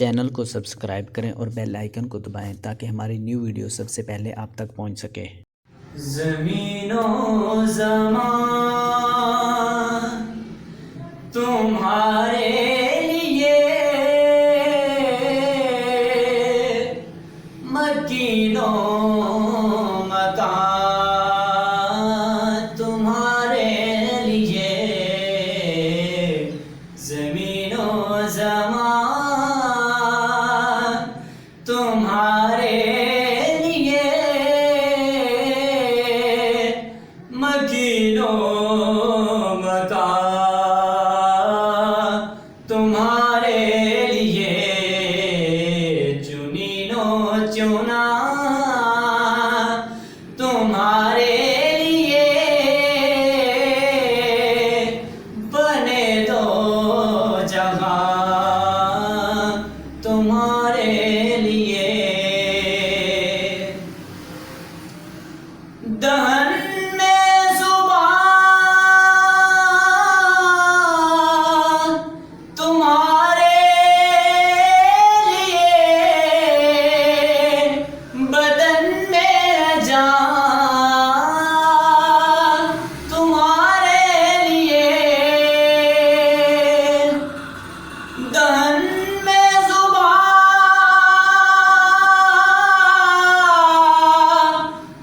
Channel को subscribe करें और बेल आइकन को दबाएं ताकि हमारी न्यू वीडियो सबसे पहले आप तक पहुंच सके। ज़मीनो ज़मान तुम्हारे लिए मकीनो मकान तुम्हारे लिए ज़मीनो ज़मान तुम्हारे लिए मकीनो मकान तुम्हारे लिए चुनीनो चुना तुम्हारे लिए बने दो जहां तुम्हारे लिए दहन में ज़ुबान तुम्हारे लिए बदन में जान तुम्हारे लिए दहन में ज़ुबान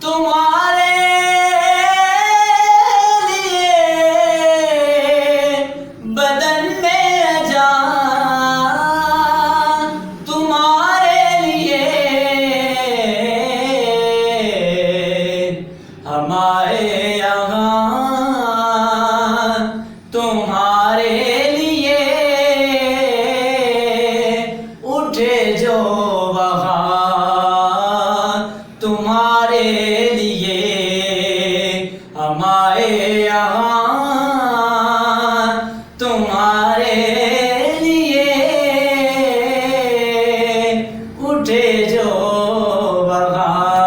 तुम्हारे लिए बदन में जान तुम्हारे लिए हमारे यहाँ तुम्हारे लिए उठे जो बहार तुम्हारे लिए हमारे यहाँ तुम्हारे लिए उठे जो बहार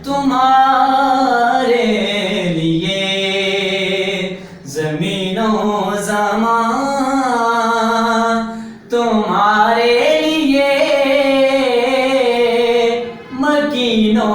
तुम्हारे लिए ज़मीनो ज़मान तुम्हारे लिए मकीनो